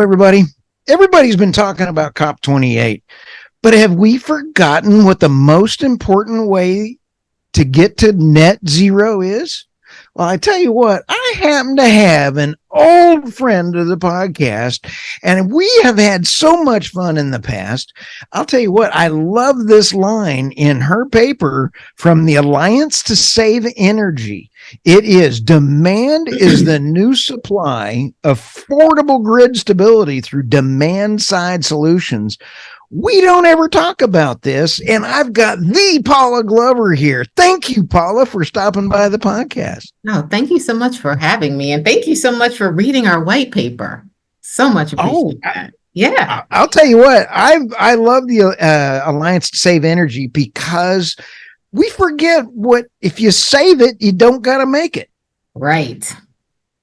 everybody. Everybody's been talking about COP28, but have we forgotten what the most important way to get to net zero is? Well, I tell you what, I happen to have an old friend of the podcast, and we have had so much fun in the past. I'll tell you what, I love this line in her paper from the Alliance to Save Energy. It is demand is the new supply, affordable grid stability through demand side solutions. We don't ever talk about this, and I've got the Paula Glover here. Thank you, Paula, for stopping by the podcast. No, thank you so much for having me, and thank you so much for reading our white paper. So much appreciate that. Yeah, I'll tell you what, I love the Alliance to Save Energy because we forget what if you save it, you don't got to make it. Right.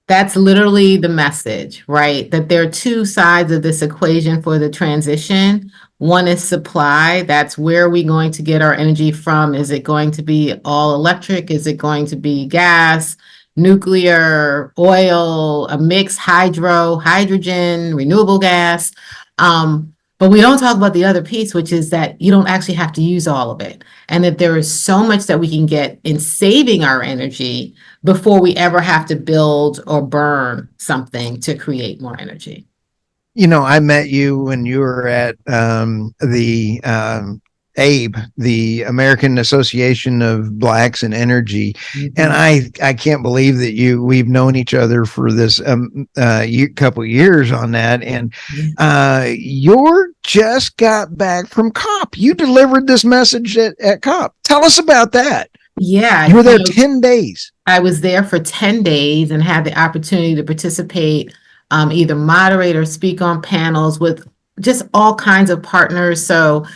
That's literally the message, right? That there are two sides of this equation for the transition. One is supply. That's where are we going to get our energy from? Is it going to be all electric? Is it going to be gas, nuclear, oil, a mix, hydro, hydrogen, renewable gas? But we don't talk about the other piece, which is that you don't actually have to use all of it. And that there is so much that we can get in saving our energy before we ever have to build or burn something to create more energy. You know, I met you when you were at the ABE, the American Association of Blacks in Energy. Mm-hmm. And I can't believe that we've known each other for this couple of years on that. And you're just got back from COP. You delivered this message at COP. Tell us about that. Yeah. You were there 10 days. I was there for 10 days and had the opportunity to participate, either moderate or speak on panels with just all kinds of partners. So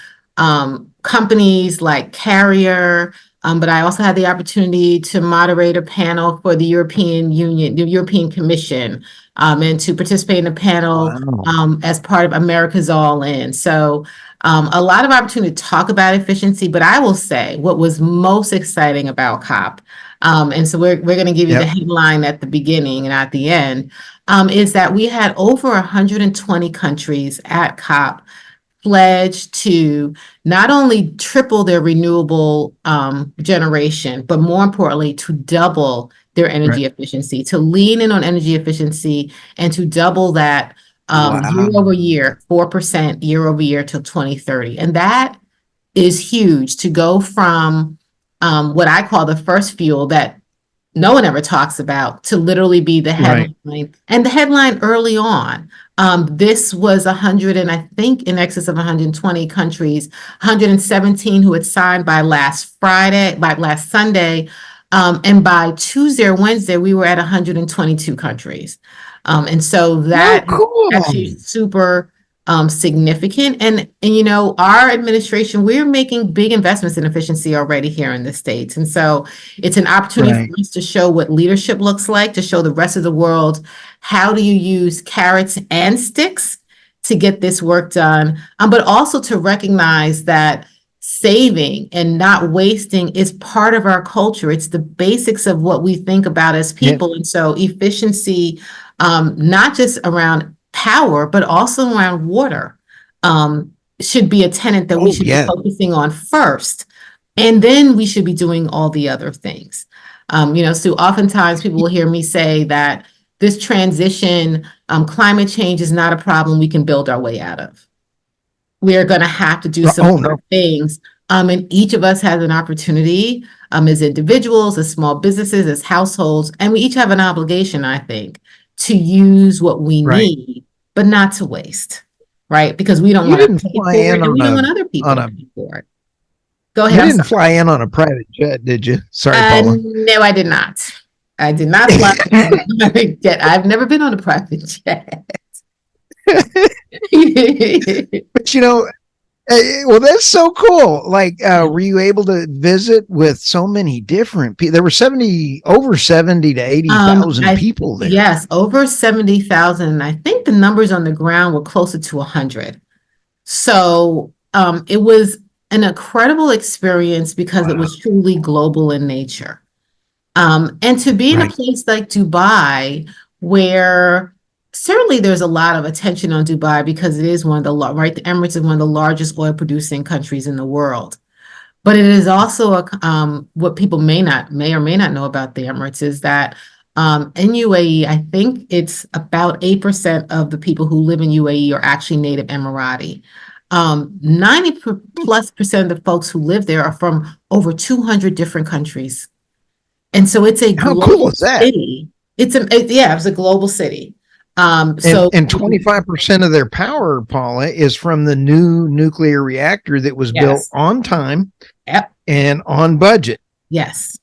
companies like Carrier, but I also had the opportunity to moderate a panel for the European Union, the European Commission, and to participate in a panel as part of America's All In. So a lot of opportunity to talk about efficiency, but I will say what was most exciting about COP, and so we're going to give you the headline at the beginning and at the end, is that we had over 120 countries at COP pledge to not only triple their renewable generation, but more importantly, to double their energy efficiency, to lean in on energy efficiency and to double that year over year, 4% year over year till 2030. And that is huge to go from what I call the first fuel that no one ever talks about to literally be the headline and the headline early on. This was 100 and I think in excess of 120 countries, 117 who had signed by last Sunday. And by Tuesday or Wednesday, we were at 122 countries. And so that actually super significant. And you know, our administration, we're making big investments in efficiency already here in the States. And so it's an opportunity for us to show what leadership looks like, to show the rest of the world, how do you use carrots and sticks to get this work done, but also to recognize that saving and not wasting is part of our culture. It's the basics of what we think about as people. And so efficiency, not just around power, but also around water, should be a tenet that we should be focusing on first. And then we should be doing all the other things. So oftentimes people will hear me say that this transition, climate change is not a problem we can build our way out of. We are going to have to do some things. And each of us has an opportunity as individuals, as small businesses, as households, and we each have an obligation, I think, to use what we need, but not to waste, right? Because we don't want to pay for it, and we don't want other people to pay for it. Go ahead. You didn't fly in on a private jet, did you? Sorry, Paula. No, I did not. I did not fly on a private jet. I've never been on a private jet. But you know, well, that's so cool. Like, were you able to visit with so many different people? There were over 70 to 80,000 people there. Yes, over 70,000. I think the numbers on the ground were closer to 100. So it was an incredible experience because it was truly global in nature. And to be in a place like Dubai, where certainly there's a lot of attention on Dubai because it is one of the, right, the Emirates is one of the largest oil producing countries in the world. But it is also what people may or may not know about the Emirates is that in UAE, I think it's about 8% of the people who live in UAE are actually native Emirati. 90+% of the folks who live there are from over 200 different countries. And so it's a How global cool is that? city. It's a global city. And So 25% of their power, Paula, is from the new nuclear reactor that was built yes, on time yep, and on budget. yes.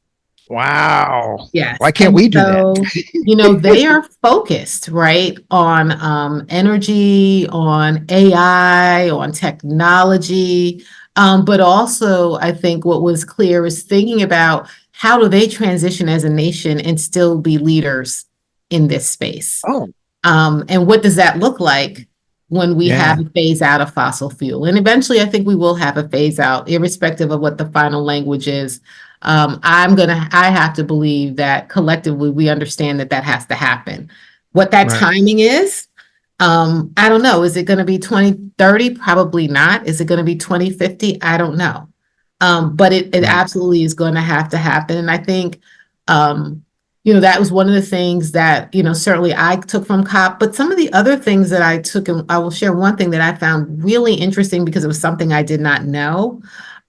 Wow. Yes. Why can't And we do so, that? they are focused, right, on energy, on AI, on technology. But also, I think what was clear is thinking about how do they transition as a nation and still be leaders in this space. Oh, And what does that look like when we yeah. have a phase out of fossil fuel? And eventually, I think we will have a phase out, irrespective of what the final language is. I have to believe that collectively we understand that that has to happen. What that Right. timing is, I don't know. Is it going to be 2030? Probably not. Is it going to be 2050? I don't know. But it Right. absolutely is going to happen. And I think, that was one of the things that, certainly I took from COP, but some of the other things that I took, and I will share one thing that I found really interesting because it was something I did not know,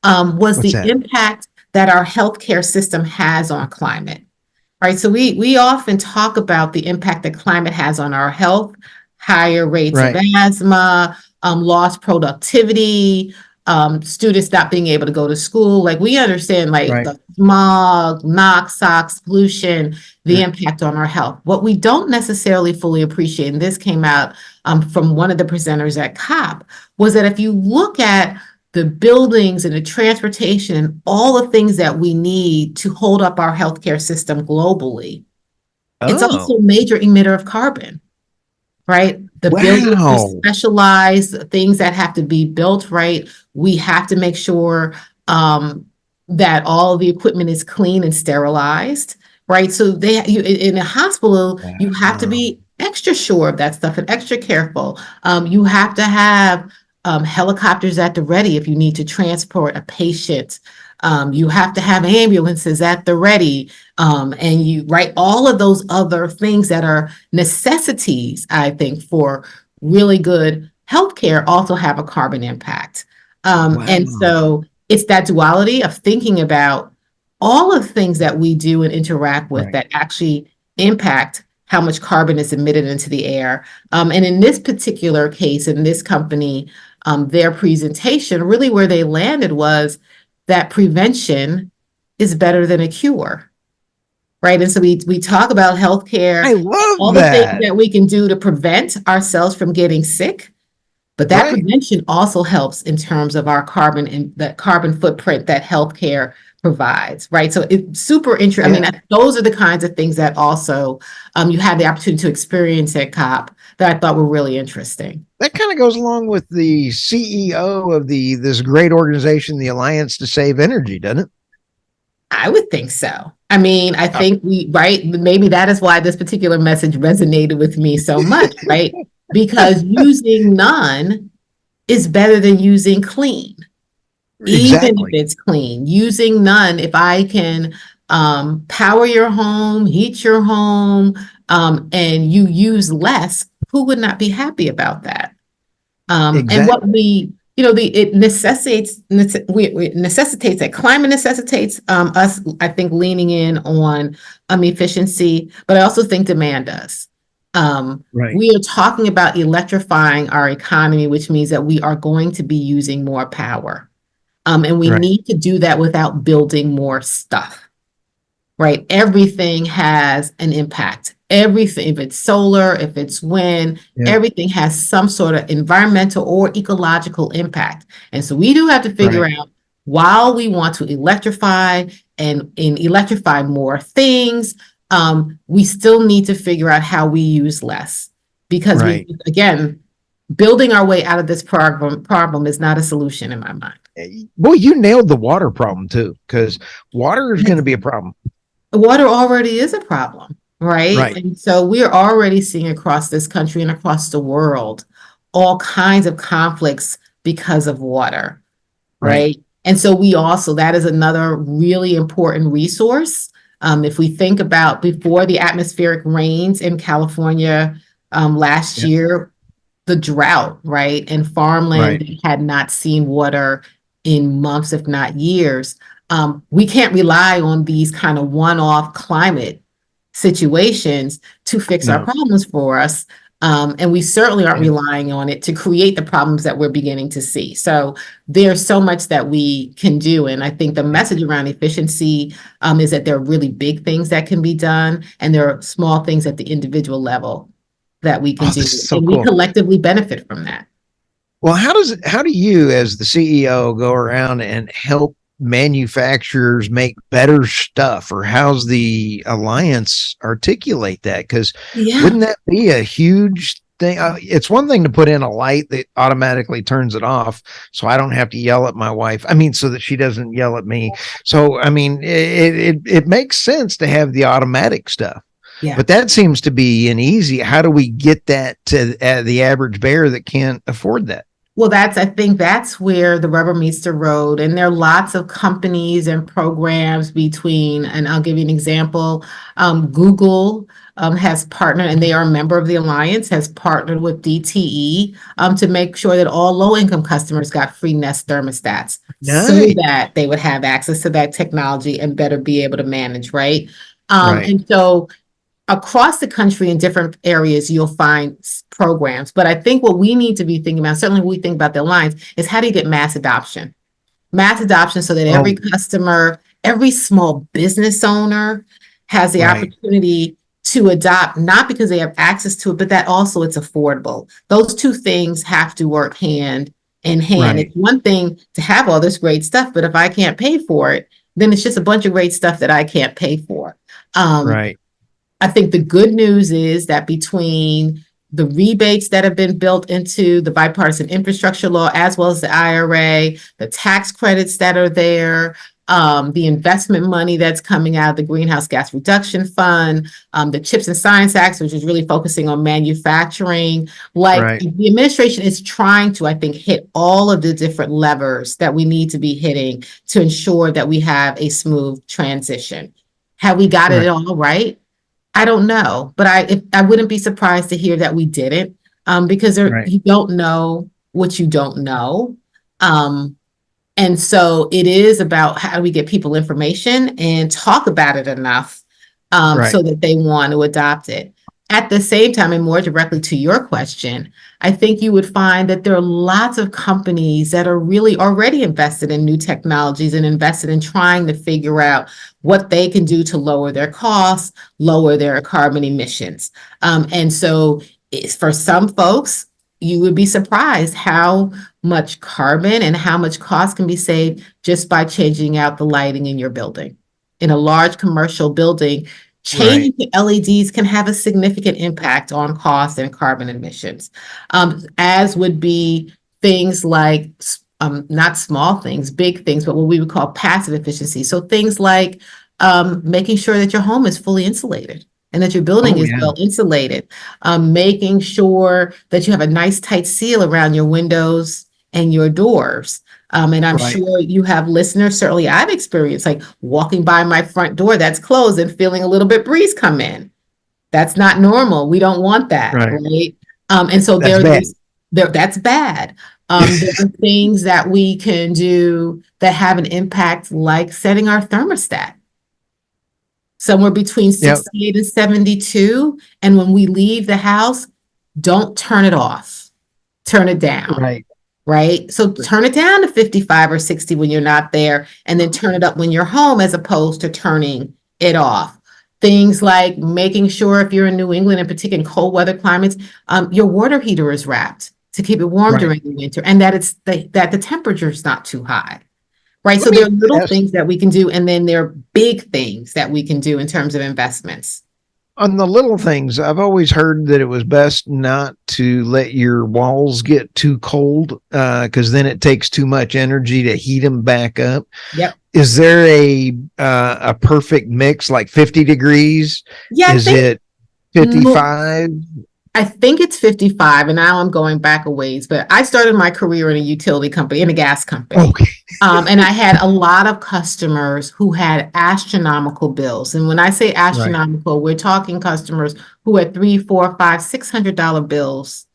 was What's the that? impact that our healthcare system has on climate. Right. So we often talk about the impact that climate has on our health, higher rates of Right. asthma, lost productivity, students not being able to go to school. Like we understand like Right. the smog, NOx, SOx, pollution, the Yeah. impact on our health. What we don't necessarily fully appreciate, and this came out from one of the presenters at COP, was that if you look at the buildings and the transportation and all the things that we need to hold up our healthcare system globally, it's also Oh, a major emitter of carbon, right? The buildings, the wow. specialized things that have to be built, right? We have to make sure that all the equipment is clean and sterilized, right? So in a hospital, you have to Wow. be extra sure of that stuff and extra careful. You have to have helicopters at the ready if you need to transport a patient. You have to have ambulances at the ready. And all of those other things that are necessities, I think, for really good healthcare also have a carbon impact. And Wow. so it's that duality of thinking about all of the things that we do and interact with Right. that actually impact how much carbon is emitted into the air. And in this particular case, in this company, their presentation, really where they landed was that prevention is better than a cure, right? And so we talk about healthcare I and love all the things that. that we can do to prevent ourselves from getting sick, but that Right. prevention also helps in terms of our carbon and the carbon footprint that healthcare provides, right? So it's super interesting. I Yeah. mean, those are the kinds of things that also you had the opportunity to experience at COP that I thought were really interesting. That kind of goes along with the CEO of this great organization, the Alliance to Save Energy, doesn't it? I would think so. I mean, I Uh, think right? Maybe that is why this particular message resonated with me so much, right? Because using none is better than using clean, even if exactly. it's clean. Using none, if I can power your home, heat your home, and you use less, who would not be happy about that? And what Exactly. it necessitates that climate necessitates us, I think, leaning in on efficiency, but I also think demand does. Right. We are talking about electrifying our economy, which means that we are going to be using more power. And we Right. need to do that without building more stuff, right? Everything has an impact. Everything, if it's solar, if it's wind, Yeah. everything has some sort of environmental or ecological impact. And so we do have to figure Right. out, while we want to electrify and electrify more things, we still need to figure out how we use less. Because Right. again, building our way out of this problem is not a solution in my mind. Boy, you nailed the water problem too, because water is going to be a problem. Water already is a problem, right? Right. And so we're already seeing across this country and across the world all kinds of conflicts because of water, Right. right? And so we also, that is another really important resource. If we think about before the atmospheric rains in California last Yep. year, the drought, right? And farmland Right. that had not seen water in months, if not years. We can't rely on these kind of one-off climate situations to fix our No. problems for us. And we certainly aren't And relying on it to create the problems that we're beginning to see. So there's so much that we can do. And I think the message around efficiency is that there are really big things that can be done, and there are small things at the individual level that we can oh, do. this is so And we cool. collectively benefit from that. Well, how do you as the CEO go around and help manufacturers make better stuff, or how's the alliance articulate that? Because Yeah. wouldn't that be a huge thing? It's one thing to put in a light that automatically turns it off, so I don't have to yell at my wife. I mean, so that she doesn't yell at me. So, I mean, it makes sense to have the automatic stuff. Yeah. But that seems to be an easy. How do we get that to the average bear that can't afford that? Well, I think that's where the rubber meets the road. And there are lots of companies and programs between, and I'll give you an example. Google has partnered, and they are a member of the Alliance, has partnered with DTE to make sure that all low-income customers got free Nest thermostats so Nice. that they would have access to that technology and better be able to manage, right? Right. And so across the country in different areas, you'll find programs. But I think what we need to be thinking about, certainly when we think about the Alliance, is how do you get mass adoption? Mass adoption so that every Oh, customer, every small business owner has the right. opportunity to adopt, not because they have access to it, but that also it's affordable. Those two things have to work hand in hand. Right. It's one thing to have all this great stuff, but if I can't pay for it, then it's just a bunch of great stuff that I can't pay for. Um, Right. I think the good news is that between the rebates that have been built into the bipartisan infrastructure law, as well as the IRA, the tax credits that are there, the investment money that's coming out of the Greenhouse Gas Reduction Fund, the Chips and Science Act, which is really focusing on manufacturing. Like Right. the administration is trying to, I think, hit all of the different levers that we need to be hitting to ensure that we have a smooth transition. Have we got it Right. all right? I don't know, but I wouldn't be surprised to hear that we didn't, because Right. you don't know what you don't know. Um, and so it is about how do we get people information and talk about it enough Right. so that they want to adopt it. At the same time, and more directly to your question, I think you would find that there are lots of companies that are really already invested in new technologies and invested in trying to figure out what they can do to lower their costs, lower their carbon emissions. And so for some folks, you would be surprised how much carbon and how much cost can be saved just by changing out the lighting in your building. In a large commercial building, Right. changing to LEDs can have a significant impact on cost and carbon emissions, as would be things like not small things, big things, but what we would call passive efficiency. So things like making sure that your home is fully insulated and that your building Oh, is yeah. well insulated, making sure that you have a nice tight seal around your windows and your doors. And I'm Right. sure you have listeners, certainly I've experienced like walking by my front door that's closed and feeling a little bit breeze come in. That's not normal. We don't want that, Right. right? And so That's bad. that's bad. There are things that we can do that have an impact, like setting our thermostat somewhere between Yep. 68 and 72. And when we leave the house, don't turn it off, turn it down. Right. Right? So turn it down to 55 or 60 when you're not there, and then turn it up when you're home as opposed to turning it off. Things like making sure if you're in New England, in particular in cold weather climates, your water heater is wrapped to keep it warm Right. during the winter, and that that the temperature is not too high. Right? Let So me there are little ask. things that we can do, and then there are big things that we can do in terms of investments. On the little things, I've always heard that it was best not to let your walls get too cold because then it takes too much energy to heat them back up. Yep. Is there a perfect mix, like 50 degrees? Yeah, Is it mo- 55? I think it's 55, and now I'm going back a ways, but I started my career in a utility company, in a gas company. Okay. And I had a lot of customers who had astronomical bills. And when I say Right. astronomical, we're talking customers who had three, four, five, $600 bills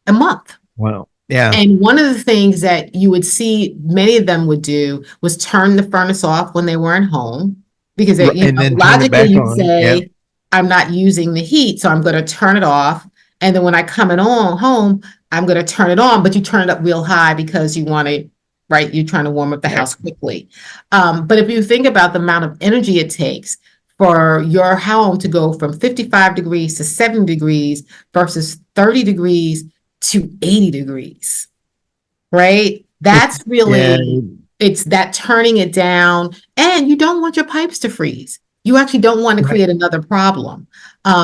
a month. Wow. Yeah. And one of the things that you would see many of them would do was turn the furnace off when they weren't home because And then turn it logically back you'd on. Yeah. say, I'm not using the heat, so I'm going to turn it off. And then when I come in on home, I'm going to turn it on, but you turn it up real high because you want to, right? You're trying to warm up the house quickly. But if you think about the amount of energy it takes for your home to go from 55 degrees to 70 degrees versus 30 degrees to 80 degrees, right? That's Yeah. really, it's that turning it down, and you don't want your pipes to freeze. You actually don't want to Right. create another problem.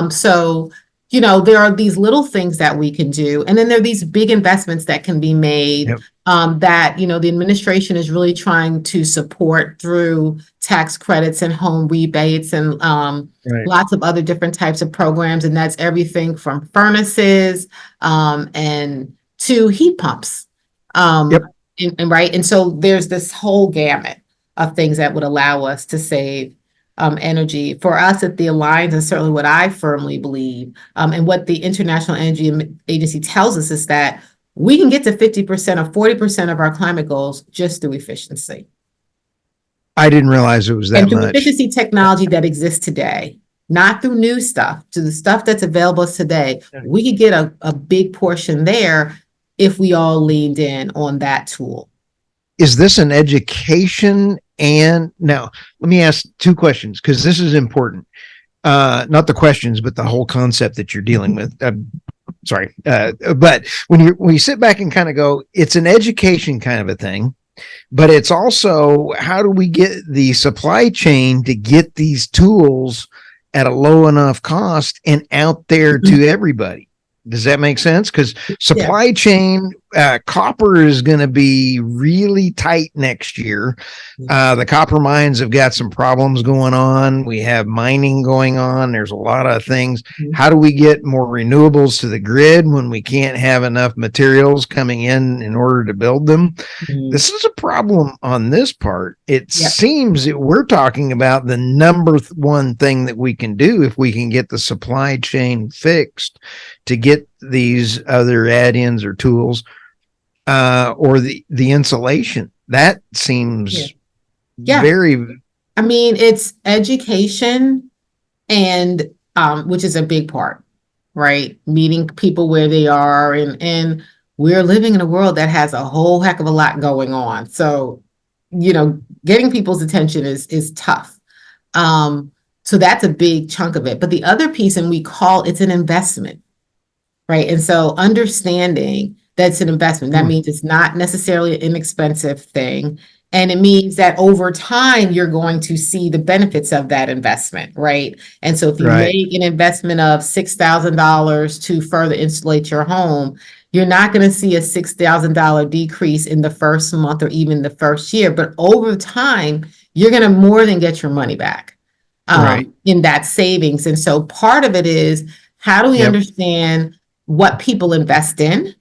So, there are these little things that we can do, and then there are these big investments that can be made Yep. that, the administration is really trying to support through tax credits and home rebates and Right. lots of other different types of programs. And that's everything from furnaces and to heat pumps. Yep. And right. And so there's this whole gamut of things that would allow us to save energy. For us at the Alliance, and certainly what I firmly believe, and what the International Energy Agency tells us is that we can get to 50% or 40% of our climate goals just through efficiency. I didn't realize it was that And through much. efficiency technology that exists today, not through new stuff, to the stuff that's available today, we could get a big portion there if we all leaned in on that tool. Is this an education? And now let me ask two questions because this is important. Not the questions, but the whole concept that you're dealing with. Sorry. But when you sit back and kind of go, it's an education kind of a thing, but it's also how do we get the supply chain to get these tools at a low enough cost and out there to everybody? Does that make sense? Because supply chain, copper is going to be really tight next year. The copper mines have got some problems going on. We have mining going on. There's a lot of things. How do we get more renewables to the grid when we can't have enough materials coming in order to build them? This is a problem on this part. It seems that we're talking about the number one thing that we can do if we can get the supply chain fixed to get these other add-ins or tools or the insulation. That seems very. I mean, it's education and which is a big part, right? Meeting people where they are, and we're living in a world that has a whole heck of a lot going on. So, getting people's attention is tough. So that's a big chunk of it. But the other piece, and it's an investment, right? And so understanding that's an investment, that means it's not necessarily an inexpensive thing. And it means that over time, you're going to see the benefits of that investment, right? And so if you make an investment of $6,000 to further insulate your home, you're not going to see a $6,000 decrease in the first month or even the first year. But over time, you're going to more than get your money back in that savings. And so part of it is, how do we understand what people invest in?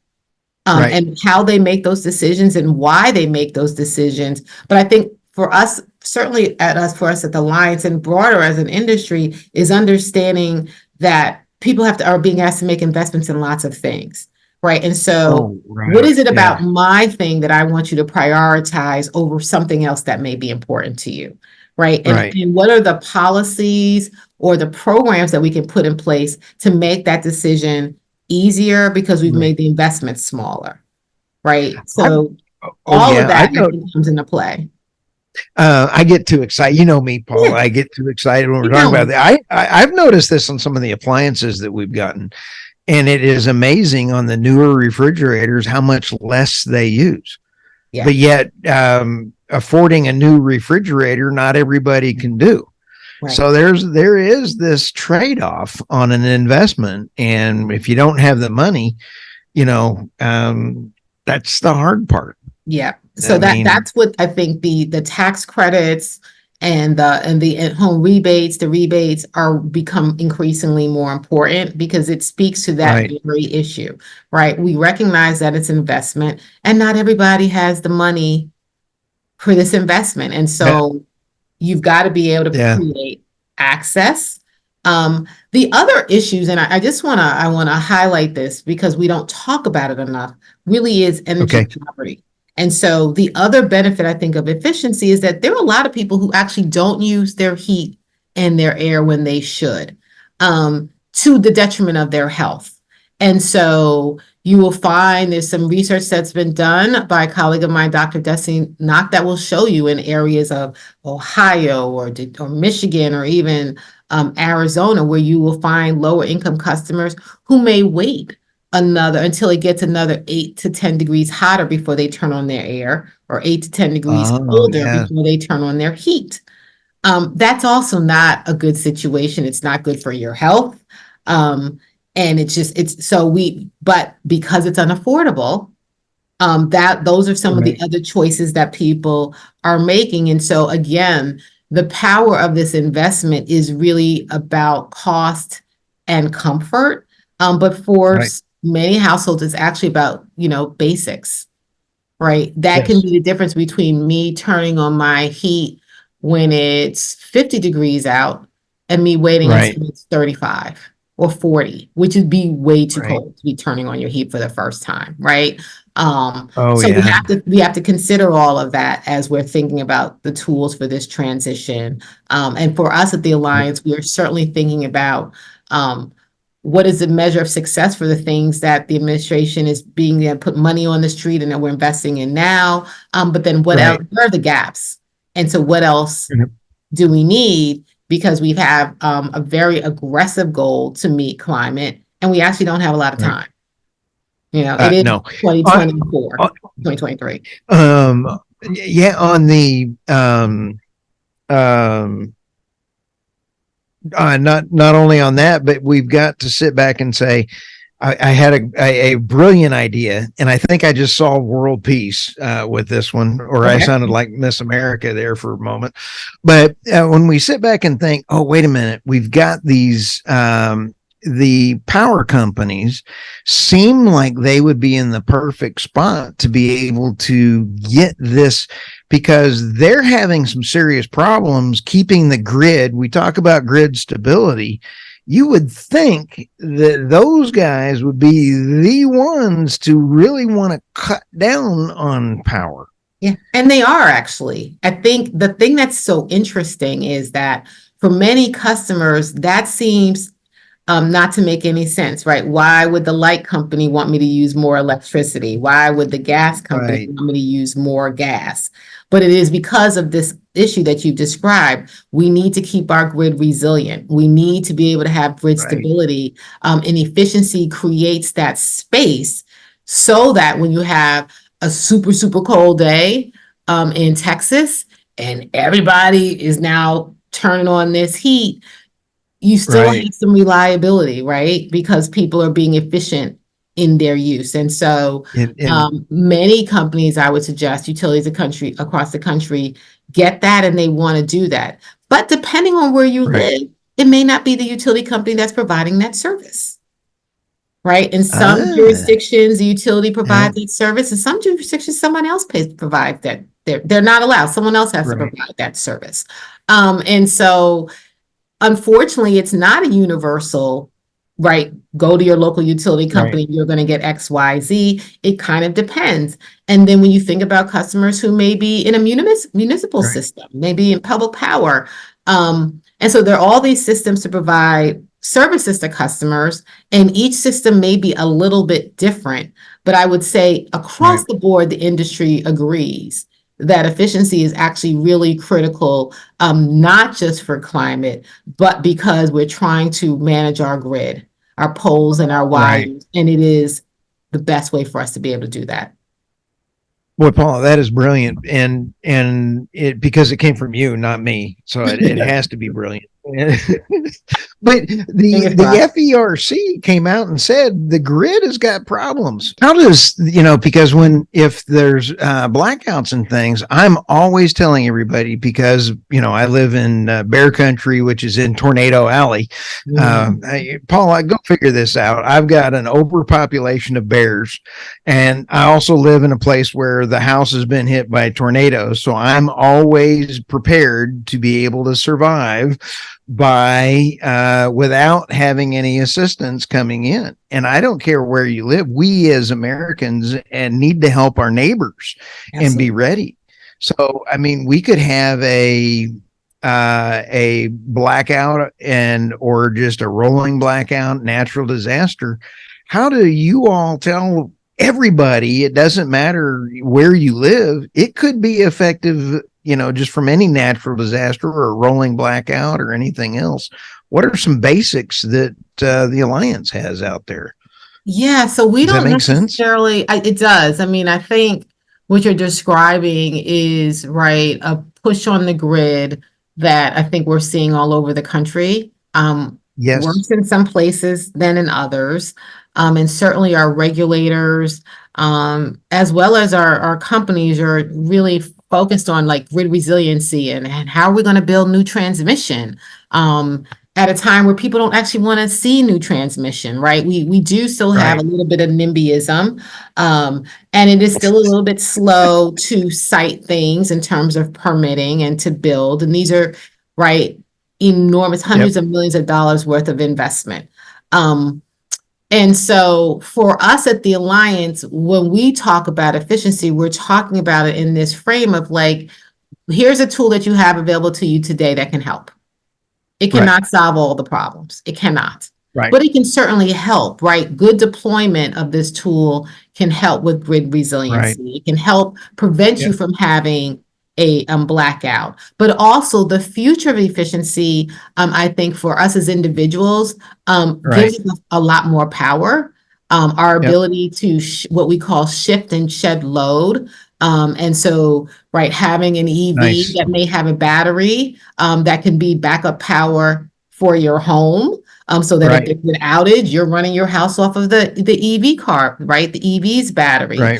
And how they make those decisions and why they make those decisions. But I think for us, certainly for us at the Alliance and broader as an industry, is understanding that people are being asked to make investments in lots of things, right? And so what is it about my thing that I want you to prioritize over something else that may be important to you, right? And what are the policies or the programs that we can put in place to make that decision easier because we've made the investment smaller, right? So all of that I think comes into play. I get too excited. You know me, Paula. I get too excited when we're talking about that. I've noticed this on some of the appliances that we've gotten, and it is amazing on the newer refrigerators how much less they use. But yet, affording a new refrigerator, not everybody can do. Right. So there is this trade-off on an investment. And if you don't have the money, you know, that's the hard part. Yeah. I So mean, that's what I think the tax credits and the home rebates, the rebates are become increasingly more important because it speaks to that right. very issue, right? We recognize that it's investment and not everybody has the money for this investment. And Yeah. so you've got to be able to Yeah. create access. The other issues, and I just want to highlight this because we don't talk about it enough, really is energy Okay. poverty. And so the other benefit I think of efficiency is that there are a lot of people who actually don't use their heat and their air when they should, to the detriment of their health. And so you will find there's some research that's been done by a colleague of mine, Dr. Destiny Knock, that will show you in areas of Ohio or Michigan or even Arizona, where you will find lower income customers who may wait until it gets another 8 to 10 degrees hotter before they turn on their air, or 8 to 10 degrees Oh, colder yeah. before they turn on their heat. That's also not a good situation. It's not good for your health. And but because it's unaffordable, those are some of the Right. other choices that people are making. And so again, the power of this investment is really about cost and comfort. But for Right. many households, it's actually about, basics, right? That can Yes. be the difference between me turning on my heat when it's 50 degrees out and me waiting Right. until it's 35 or 40, which would be way too Right. cold to be turning on your heat for the first time, right? Oh, So we yeah. have to we have to consider all of that as we're thinking about the tools for this transition. And for us at the Right. Alliance, we are certainly thinking about what is the measure of success for the things that the administration is being able to put money on the street and that we're investing in now. But then what else? Right. Where are the gaps? And so what else Mhm. do we need? Because we have a very aggressive goal to meet climate, and we actually don't have a lot of Right. time. It is No. Uh, 2024, uh, 2023. yeah, on the um not only on that, but we've got to sit back and say, I had a brilliant idea, and I think I just solved world peace with this one, or I Okay. sounded like Miss America there for a moment. But when we sit back and think, oh, wait a minute, we've got these the power companies seem like they would be in the perfect spot to be able to get this, because they're having some serious problems keeping the grid. We talk about grid stability. You would think that those guys would be the ones to really want to cut down on power. Yeah, and they are actually. I think the thing that's so interesting is that for many customers, that seems not to make any sense, right? Why would the light company want me to use more electricity? Why would the gas company Right. want me to use more gas? But it is because of this issue that you've described. We need to keep our grid resilient. We need to be able to have grid Right. stability, and efficiency creates that space so that when you have a super, super cold day in Texas and everybody is now turning on this heat, you still Right. have some reliability, right? Because people are being efficient in their use. And so And many companies, I would suggest, utilities across the country get that and they want to do that. But depending on where you right. live, it may not be the utility company that's providing that service, right? In some Ah, jurisdictions, the utility yeah. provides that service. In some jurisdictions, someone else provides that. They're not allowed. Someone else has to Right. provide that service. And so unfortunately, it's not a universal, right? Go to your local utility Right. company, you're going to get X, Y, Z. It kind of depends. And then when you think about customers who may be in a municipal Right. system, maybe in public power. And so there are all these systems to provide services to customers, and each system may be a little bit different. But I would say Right. across the board, the industry agrees that efficiency is actually really critical, not just for climate, but because we're trying to manage our grid, our poles and our Right. wires, and it is the best way for us to be able to do that. Boy, Paula, that is brilliant, and it because it came from you, not me, so it has to be brilliant. But Fingers the crossed. FERC came out and said the grid has got problems. How does because if there's blackouts and things, I'm always telling everybody because I live in Bear Country, which is in Tornado Alley. Paula, go figure this out. I've got an overpopulation of bears, and I also live in a place where the house has been hit by tornadoes, so I'm always prepared to be able to survive by without having any assistance coming in. And I don't care where you live. We as Americans and need to help our neighbors and be ready. So I mean, we could have a blackout or just a rolling blackout, natural disaster. How do you all tell everybody, it doesn't matter where you live, it could be effective, just from any natural disaster or a rolling blackout or anything else? What are some basics that the Alliance has out there? Yeah, so we Does that don't make sense? necessarily, it does. I mean, I think what you're describing is right, a push on the grid that I think we're seeing all over the country. Yes. Worse in some places than in others. And certainly our regulators, as well as our companies are really focused on like grid resiliency and how are we going to build new transmission at a time where people don't actually want to see new transmission, right? We do still have Right. a little bit of NIMBYism, and it is still a little bit slow to cite things in terms of permitting and to build. And these are, right, enormous hundreds of millions of dollars worth of investment. And so for us at the Alliance, when we talk about efficiency, we're talking about it in this frame of like, here's a tool that you have available to you today that can help. It cannot solve all the problems. It cannot. Right. But it can certainly help, right? Good deployment of this tool can help with grid resiliency. Right. It can help prevent you from having a blackout. But also the future of efficiency, I think for us as individuals, gives us a lot more power. Our ability to what we call shift and shed load. And so, right, having an EV that may have a battery that can be backup power for your home. So that if there's an outage, you're running your house off of the EV car, right? The EV's battery.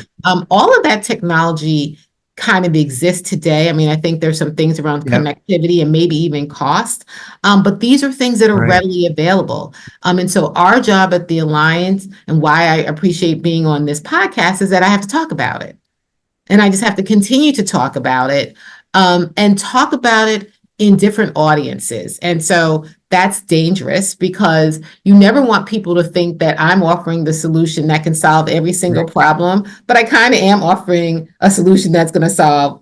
All of that technology kind of exists today. I mean, I think there's some things around connectivity and maybe even cost, but these are things that are readily available. And so our job at the Alliance, and why I appreciate being on this podcast, is that I have to talk about it. And I just have to continue to talk about it, and talk about it in different audiences. And so that's dangerous because you never want people to think that I'm offering the solution that can solve every single problem, but I kind of am offering a solution that's going to solve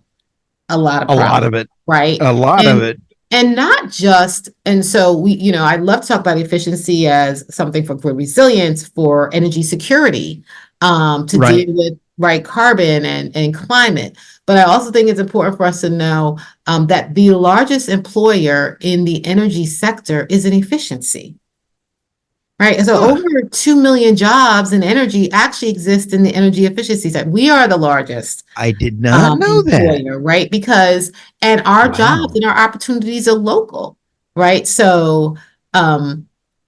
a lot of problems. A lot of it. Right. A lot of it. And not just, and so we, I love to talk about efficiency as something for grid resilience, for energy security, to deal with carbon and climate. But I also think it's important for us to know that the largest employer in the energy sector is in efficiency. Right. So over 2 million jobs in energy actually exist in the energy efficiency sector. We are the largest. I did not know employer, that. Right. Because, and our jobs and our opportunities are local. Right. So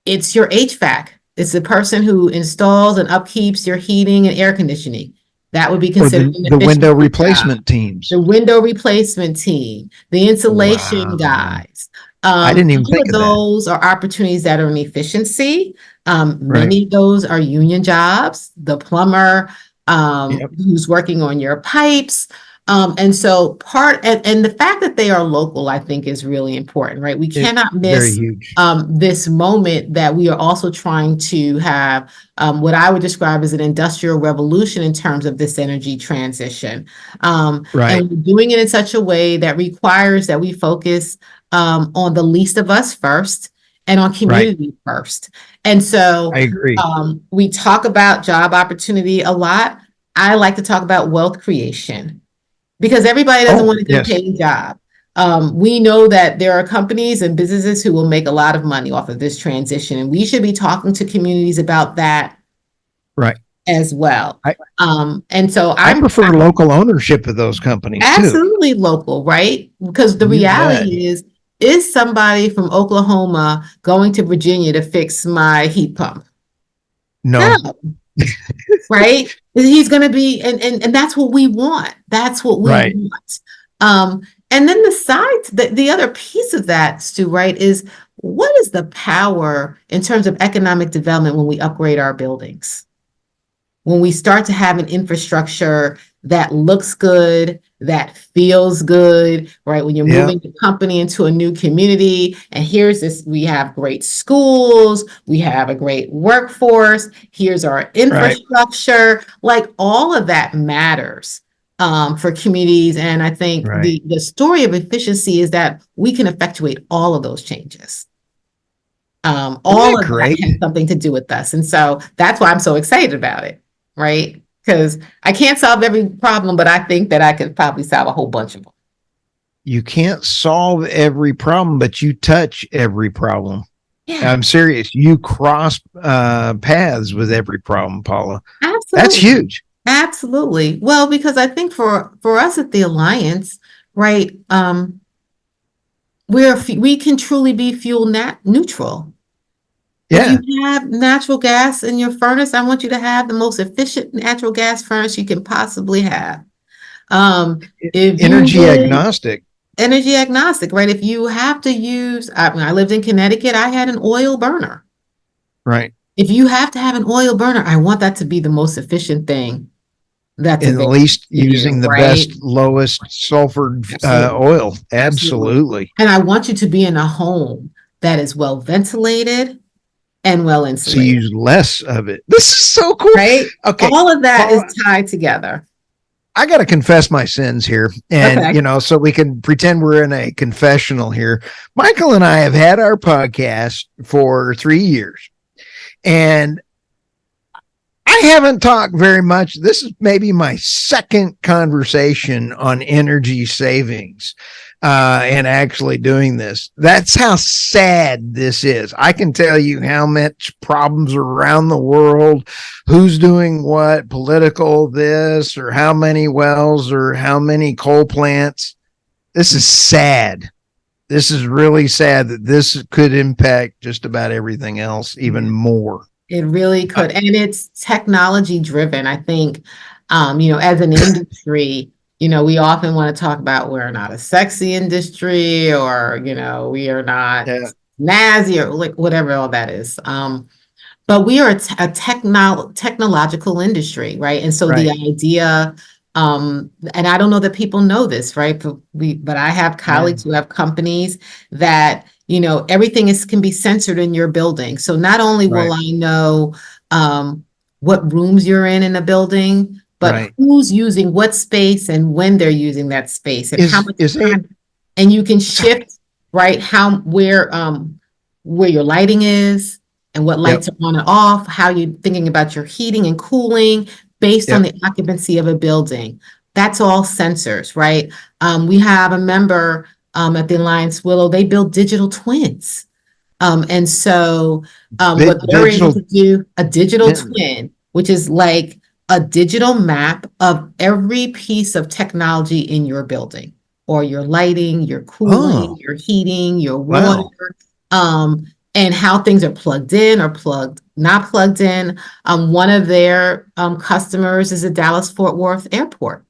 it's your HVAC. It's the person who installs and upkeeps your heating and air conditioning. That would be considered the window replacement teams. The window replacement team, the insulation guys. I didn't even think of that. Those are opportunities that are in efficiency. Many of those are union jobs. The plumber who's working on your pipes. And so and the fact that they are local, I think, is really important, right? We cannot miss this moment that we are also trying to have what I would describe as an industrial revolution in terms of this energy transition. And we're doing it in such a way that requires that we focus on the least of us first and on community first. And so I agree. We talk about job opportunity a lot. I like to talk about wealth creation, because everybody doesn't want to get a paid job. We know that there are companies and businesses who will make a lot of money off of this transition, and we should be talking to communities about that as well. I, And so I I'm prefer local ownership of those companies too. absolutely local, right? Because the You bet. reality is somebody from Oklahoma going to Virginia to fix my heat pump? No. No, right? He's going to be, and that's what we want. That's what we Right. want. And then the other piece of that, Stu, right, is what is the power in terms of economic development when we upgrade our buildings? When we start to have an infrastructure that looks good, that feels good, right? When you're Yeah. moving the company into a new community, and here's this, we have great schools, we have a great workforce, here's our Right. infrastructure, like all of that matters for communities. And I think Right. the story of efficiency is that we can effectuate all of those changes. Isn't All that of that great? has something to do with us. And so that's why I'm so excited about it, right? Because I can't solve every problem, but I think that I could probably solve a whole bunch of them. You can't solve every problem, but you touch every problem. Yeah, I'm serious. You cross paths with every problem, Paula. That's absolutely. huge. Absolutely. Well, because I think for us at the Alliance, right, we can truly be fuel neutral. If Yeah. you have natural gas in your furnace, I want you to have the most efficient natural gas furnace you can possibly have. If you Energy live agnostic. energy agnostic, right? If you have to use, when I lived in Connecticut, I had an oil burner. Right. If you have to have an oil burner, I want that to be the most efficient thing that's And at available least to you, using the right? best, lowest sulfur Absolutely. oil. Absolutely. Absolutely. And I want you to be in a home that is well ventilated and well So insulated, use less of it. This is so cool. right? Okay. All of that is Paula, tied together. I got to confess my sins here. And, Okay. so we can pretend we're in a confessional here. Michael and I have had our podcast for 3 years. And I haven't talked very much. This is maybe my second conversation on energy savings and actually doing this. That's how sad this is. I can tell you how much problems around the world, who's doing what, political this, or how many wells, or how many coal plants. This is sad. This is really sad that this could impact just about everything else even more. It really could. And it's technology driven. I think, as an industry, we often want to talk about we're not a sexy industry or, we are not Yeah. snazzy or like whatever all that is. But we are a technological industry, right? And so the Right. idea, and I don't know that people know this, right? But I have colleagues who have companies that, everything can be censored in your building. So not only will Right. I know what rooms you're in a building, but Right. who's using what space and when they're using that space and how much Is it? time, and you can shift, right? Where your lighting is and what Yep. lights are on and off, how you're thinking about your heating and cooling based on Yep. the occupancy of a building. That's all sensors, right? We have a member at the Alliance Willow, they build digital twins. And so what they're able Digital to do, a digital twin. twin, which is like a digital map of every piece of technology in your building, or your lighting, your cooling, Oh, your heating, your water, wow. and how things are plugged in or not plugged in. One of their customers is the Dallas Fort Worth Airport.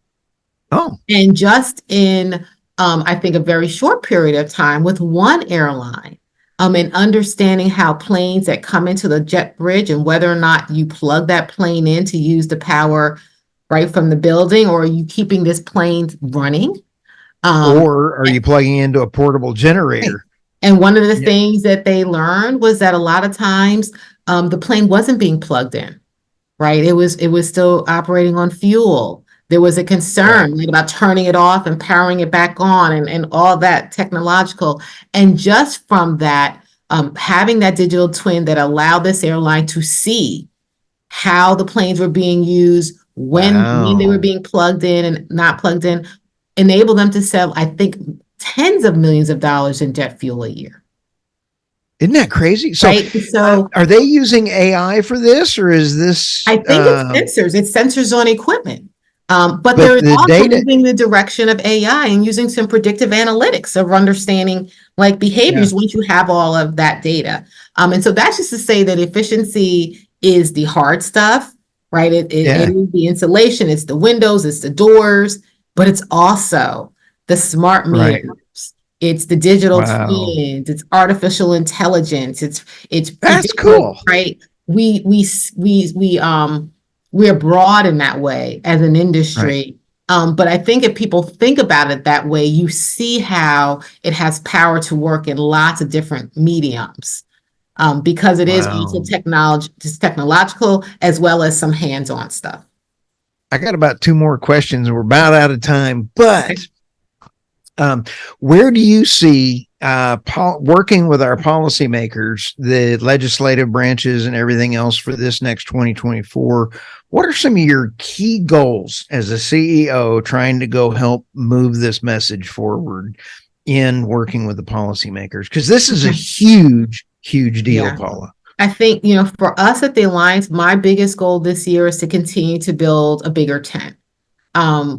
Oh, And just in, I think, a very short period of time with one airline, and understanding how planes that come into the jet bridge and whether or not you plug that plane in to use the power right from the building, or are you keeping this plane running? or are you plugging into a portable generator? And one of the Yeah. things that they learned was that a lot of times the plane wasn't being plugged in, right? It was still operating on fuel. There was a concern Right. about turning it off and powering it back on and all that technological. And just from that, having that digital twin that allowed this airline to see how the planes were being used, when they were Wow. being plugged in and not plugged in, enabled them to sell, I think, tens of millions of dollars in jet fuel a year. Isn't that crazy? So, right? So are they using AI for this, or is this? I think it's sensors on equipment. But But they're the also data, moving the direction of AI and using some predictive analytics of understanding like yeah, behaviors once you have all of that data. And so that's just to say that efficiency is the hard stuff, right? It yeah, is the insulation, it's the windows, it's the doors, but it's also the smart right. meters. It's the digital Wow, twins, it's artificial intelligence, it's that's predictive, cool. right? We we we're broad in that way as an Right. industry. But I think if people think about it that way, you see how it has power to work in lots of different mediums. Because it is also Wow. technological as well as some hands-on stuff. I got about two more questions. We're about out of time, but um, where do you see working with our policymakers, the legislative branches, and everything else for this next 2024? What are some of your key goals as a CEO trying to go help move this message forward in working with the policymakers? Because this is a huge, huge deal, Yeah. Paula. I think, for us at the Alliance, my biggest goal this year is to continue to build a bigger tent.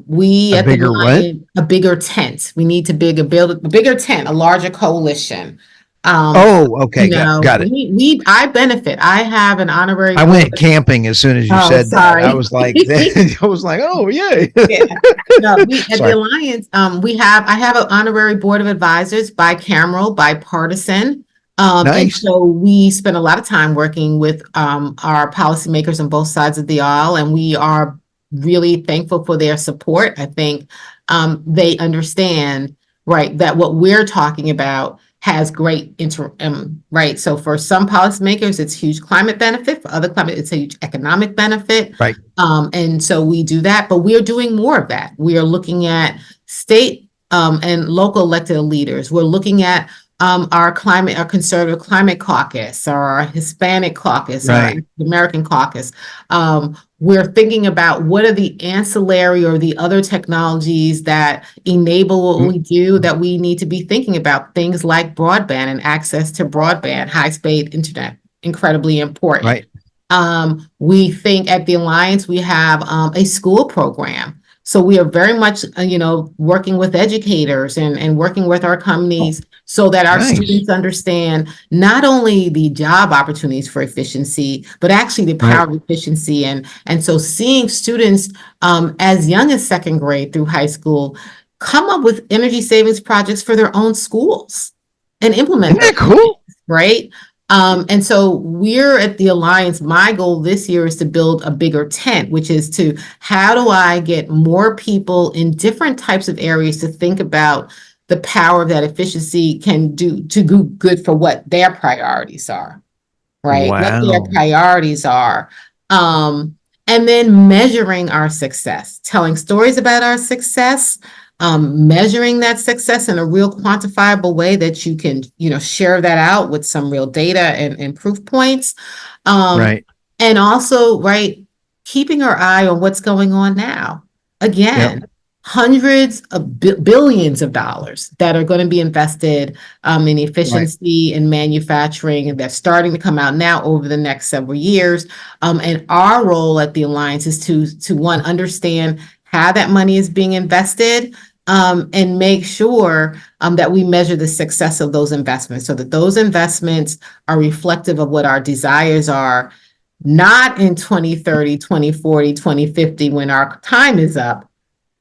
We A at the bigger what? Alliance, a bigger tent. We need to build a bigger tent, a larger coalition. Oh, okay. Got it. I benefit. I have an honorary I board. went camping as soon as you Oh, said that. I sorry. was like, I was like, oh, yay. Yeah. No, we at the Sorry. Alliance, I have an honorary board of advisors, bicameral, bipartisan. And Nice. so we spend a lot of time working with our policymakers on both sides of the aisle, and we are really thankful for their support. I think they understand, right, that what we're talking about has great right. So for some policymakers, it's huge climate benefit. For other climate, it's a huge economic benefit. Right. And so we do that, but we are doing more of that. We are looking at state and local elected leaders. We're looking at our conservative climate caucus, or our Hispanic caucus, or our Right. American caucus. We're thinking about what are the ancillary or the other technologies that enable what we do that we need to be thinking about. Things like broadband and access to broadband, high-speed internet, incredibly important. Right. We think at the Alliance, we have a school program. So we are very much, working with educators and working with our companies so that our Nice. students understand not only the job opportunities for efficiency, but actually the power of efficiency. And so seeing students as young as second grade through high school come up with energy savings projects for their own schools and implement Isn't that those, cool? right? And so we're at the Alliance. My goal this year is to build a bigger tent, which is to how do I get more people in different types of areas to think about the power that efficiency can do to do good for what their priorities are, right? What their Wow. priorities are. And then measuring our success, telling stories about our success, measuring that success in a real quantifiable way that you can, share that out with some real data and proof points. Right. And also, right, keeping our eye on what's going on now. Again, hundreds of billions of dollars that are going to be invested in efficiency and manufacturing, and that's starting to come out now over the next several years. And our role at the Alliance is to one, understand how that money is being invested, and make sure that we measure the success of those investments so that those investments are reflective of what our desires are, not in 2030, 2040, 2050 when our time is up,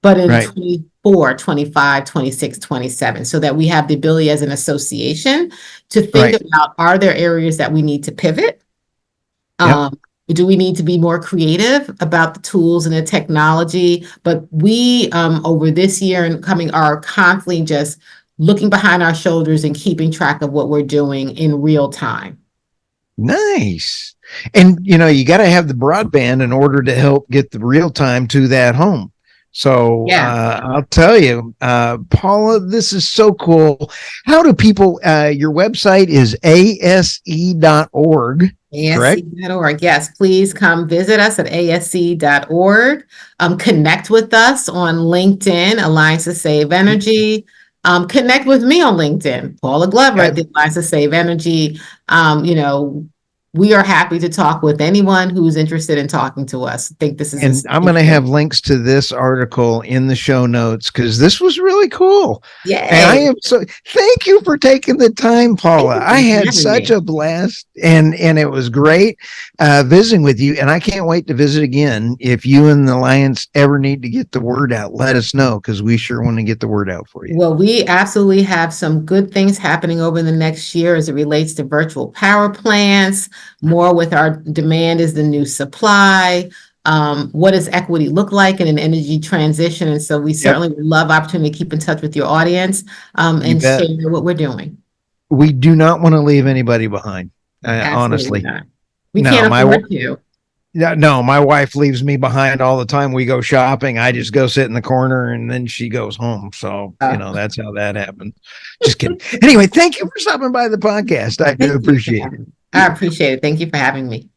but in 24, 25, 26, 27, so that we have the ability as an association to think about, are there areas that we need to pivot? Do we need to be more creative about the tools and the technology? But we, over this year and coming, are constantly just looking behind our shoulders and keeping track of what we're doing in real time. Nice. And, you got to have the broadband in order to help get the real time to that home. So I'll tell you, Paula, this is so cool. How do people, your website is ase.org. ASC.org. Yes, please come visit us at asc.org. Connect with us on LinkedIn, Alliance to Save Energy. connect with me on LinkedIn, Paula Glover at Okay. Deadlines to Save Energy. We are happy to talk with anyone who's interested in talking to us. I think this is And I'm going to have links to this article in the show notes because this was really cool. And I Yay. am so thank you for taking the time, Paula. I had such a blast and it was great visiting with you. And I can't wait to visit again. If you and the Alliance ever need to get the word out, let us know because we sure want to get the word out for you. Well, we absolutely have some good things happening over the next year as it relates to virtual power plants. More with our demand is the new supply. What does equity look like in an energy transition? And so we certainly would love opportunity to keep in touch with your audience and share what we're doing. We do not want to leave anybody behind. Honestly, not. We can't afford to. No, my wife leaves me behind all the time. We go shopping. I just go sit in the corner and then she goes home. So, that's how that happened. Just kidding. Anyway, thank you for stopping by the podcast. I do appreciate it. I appreciate it. Thank you for having me.